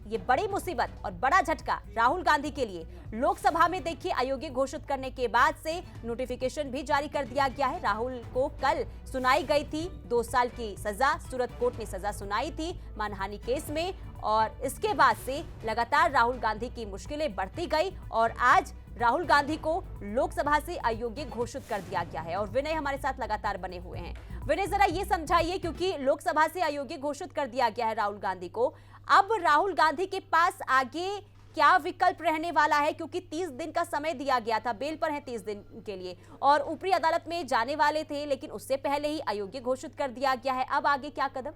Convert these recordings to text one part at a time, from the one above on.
ये बड़ी मुसीबत और बड़ा झटका राहुल गांधी के लिए। लोकसभा में देखिए अयोग्य घोषित करने के बाद से नोटिफिकेशन भी जारी कर दिया गया है। राहुल को कल सुनाई गई थी 2 साल की सजा, सूरत कोर्ट ने सजा सुनाई थी मानहानि केस में, और इसके बाद से लगातार राहुल गांधी की मुश्किलें बढ़ती गई और आज राहुल गांधी को लोकसभा से अयोग्य घोषित कर दिया गया है। और विनय हमारे साथ लगातार बने हुए हैं। विनय, जरा ये समझाइए, क्योंकि लोकसभा से अयोग्य घोषित कर दिया गया है राहुल गांधी को, अब राहुल गांधी के पास आगे क्या विकल्प रहने वाला है? क्योंकि 30 दिन का समय दिया गया था, बेल पर है 30 दिन के लिए, और ऊपरी अदालत में जाने वाले थे, लेकिन उससे पहले ही अयोग्य घोषित कर दिया गया है। अब आगे क्या कदम?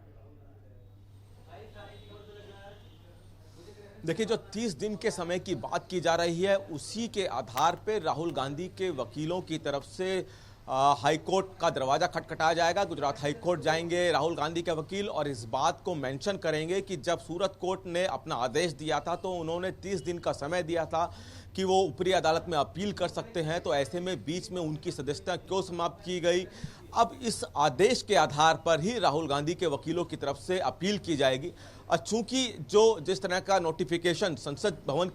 देखिए, जो 30 दिन के समय की बात की जा रही है, उसी के आधार पर राहुल गांधी के वकीलों की तरफ से हाई कोर्ट का दरवाजा खटखटाया जाएगा। गुजरात हाई कोर्ट जाएंगे राहुल गांधी के वकील और इस बात को मेंशन करेंगे कि जब सूरत कोर्ट ने अपना आदेश दिया था तो उन्होंने 30 दिन का समय दिया था कि वो ऊपरी अदालत में अपील कर सकते हैं, तो ऐसे में बीच में उनकी सदस्यता क्यों समाप्त की गई। अब इस आदेश के आधार पर ही राहुल गांधी के वकीलों की तरफ से अपील की जाएगी। चूंकि जिस तरह का नोटिफिकेशन संसद भवन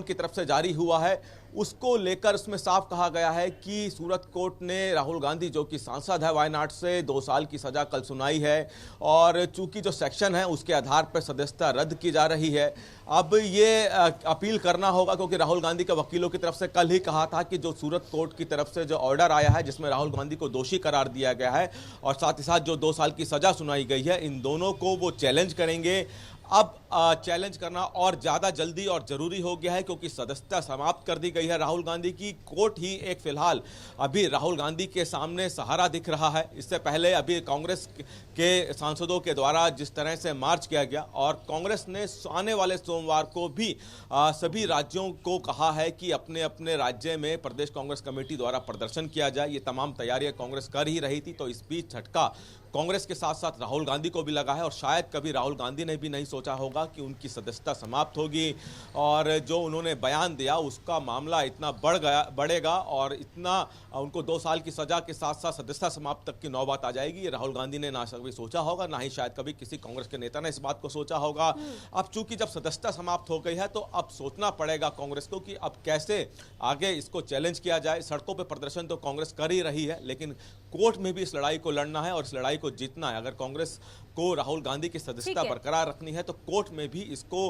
की तरफ से जारी हुआ है, उसको लेकर उसमें साफ कहा गया है कि सूरत कोर्ट ने राहुल गांधी, जो कि सांसद है वायनाड से, 2 साल की सजा कल सुनाई है, और चूंकि जो सेक्शन है उसके आधार पर सदस्यता रद्द की जा रही है। अब ये अपील करना होगा, क्योंकि राहुल गांधी के वकीलों की तरफ से कल ही कहा था कि जो सूरत कोर्ट की तरफ से जो ऑर्डर आया है जिसमें राहुल गांधी को दोषी करार दिया गया है और साथ ही साथ जो 2 साल की सजा सुनाई गई है, इन दोनों को वो चैलेंज करेंगे। अब चैलेंज करना और ज़्यादा जल्दी और ज़रूरी हो गया है, क्योंकि सदस्यता समाप्त कर दी गई है राहुल गांधी की। कोर्ट ही एक फिलहाल अभी राहुल गांधी के सामने सहारा दिख रहा है। इससे पहले अभी कांग्रेस के सांसदों के द्वारा जिस तरह से मार्च किया गया, और कांग्रेस ने आने वाले सोमवार को भी सभी राज्यों को कहा है कि अपने अपने राज्य में प्रदेश कांग्रेस कमेटी द्वारा प्रदर्शन किया जाए। ये तमाम तैयारियां कांग्रेस कर ही रही थी, तो इस बीच झटका कांग्रेस के साथ साथ राहुल गांधी को भी लगा है। और शायद कभी राहुल गांधी ने भी नहीं सोचा होगा कि उनकी सदस्यता समाप्त होगी, और जो उन्होंने बयान दिया उसका मामला इतना बढ़ेगा और इतना उनको 2 साल की सजा के साथ साथ सदस्यता समाप्त तक की नौबत आ जाएगी। ये राहुल गांधी ने ना कभी सोचा होगा, ना ही शायद कभी किसी कांग्रेस के नेता ने इस बात को सोचा होगा। अब चूंकि जब सदस्यता समाप्त हो गई है, तो अब सोचना पड़ेगा कांग्रेस को कि अब कैसे आगे इसको चैलेंज किया जाए। सड़कों पर प्रदर्शन तो कांग्रेस कर ही रही है, लेकिन कोर्ट में भी इस लड़ाई को लड़ना है और इस लड़ाई को जीतना है। अगर कांग्रेस को राहुल गांधी की सदस्यता बरकरार रखनी है, तो कोर्ट में भी इसको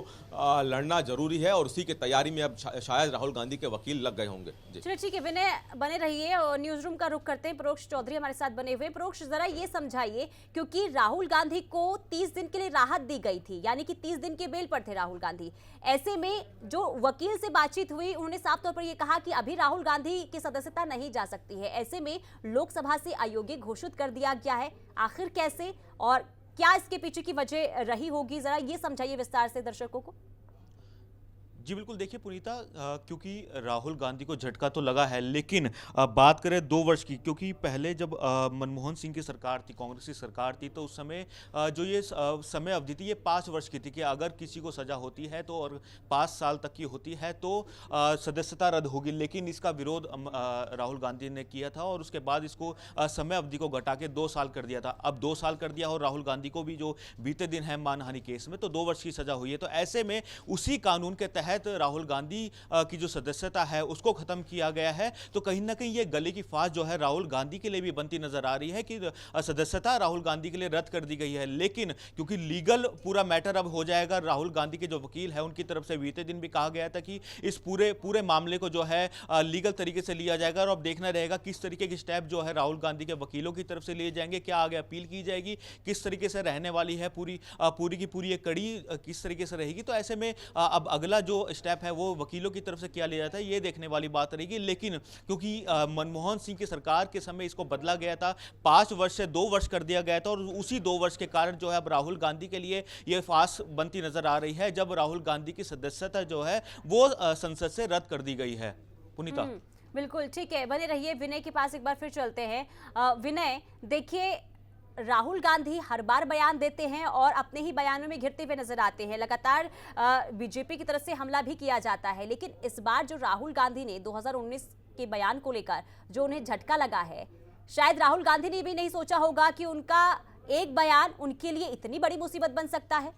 लड़ना जरूरी है, और उसी की तैयारी में अब शायद राहुल गांधी के वकील लग गए होंगे। चलिए ठीक है विनय, बने रहिए और न्यूज रूम का रुख करते हैं। प्रोक्ष चौधरी हमारे साथ बने हुए। प्रोक्ष, जरा ये समझाइए, क्योंकि राहुल गांधी को 30 दिन के लिए राहत दी गई थी, यानी कि 30 दिन के बेल पर थे राहुल गांधी। ऐसे में जो वकील से बातचीत हुई, उन्होंने साफ तौर पर यह कहा कि अभी राहुल गांधी की सदस्यता नहीं जा सकती है। ऐसे में लोकसभा से अयोग्य घोषित कर दिया गया है। आखिर कैसे और क्या इसके पीछे की वजह रही होगी, जरा ये समझाइए विस्तार से दर्शकों को। जी बिल्कुल, देखिए पुनीता, क्योंकि राहुल गांधी को झटका तो लगा है, लेकिन बात करें 2 वर्ष की, क्योंकि पहले जब मनमोहन सिंह की सरकार थी, कांग्रेस की सरकार थी, तो उस समय जो ये समय अवधि थी ये 5 वर्ष की थी कि अगर किसी को सजा होती है तो और 5 साल तक की होती है तो सदस्यता रद्द होगी। लेकिन इसका विरोध राहुल गांधी ने किया था और उसके बाद इसको समय अवधि को घटा के 2 साल कर दिया था। अब 2 साल कर दिया और राहुल गांधी को भी जो बीते दिन है मानहानि केस में, तो 2 वर्ष की सजा हुई है। तो ऐसे में उसी कानून के तहत राहुल गांधी की जो सदस्यता है उसको खत्म किया गया है। तो कहीं ना कहीं ये गले की फांस जो है राहुल गांधी के लिए भी बनती नजर आ रही है कि सदस्यता राहुल गांधी के लिए रद्द कर दी गई है। लेकिन क्योंकि लीगल पूरा मैटर अब हो जाएगा, राहुल गांधी के जो वकील है उनकी तरफ से बीते दिन भी कहा गया था कि इस पूरे मामले को जो है लीगल तरीके से लिया जाएगा, और अब देखना रहेगा किस तरीके के स्टेप जो है राहुल गांधी के वकीलों की तरफ से लिए जाएंगे, क्या आगे अपील की जाएगी, किस तरीके से रहने वाली है पूरी की पूरी एक कड़ी किस तरीके से रहेगी। तो ऐसे में अब अगला जो स्टेप है वो वकीलों की तरफ से किया लिया जाता है, ये देखने वाली बात रहेगी। लेकिन क्योंकि मनमोहन सिंह की सरकार के समय इसको बदला गया था, 5 वर्ष से 2 वर्ष कर दिया गया था, और उसी 2 वर्ष के कारण जो है अब राहुल गांधी के लिए ये फांस बनती नजर आ रही है, जब राहुल गांधी की सदस्यता जो है वो संसद से रद्द कर दी गई है। पुनीता, बिल्कुल ठीक है, बने रहिए। विनय के पास एक बार फिर चलते हैं। विनय, देखिए राहुल गांधी हर बार बयान देते हैं और अपने ही बयानों में घिरते हुए नजर आते हैं। लगातार बीजेपी की तरफ से हमला भी किया जाता है, लेकिन इस बार जो राहुल गांधी ने 2019 के बयान को लेकर जो उन्हें झटका लगा है, शायद राहुल गांधी ने भी नहीं सोचा होगा कि उनका एक बयान उनके लिए इतनी बड़ी मुसीबत बन सकता है।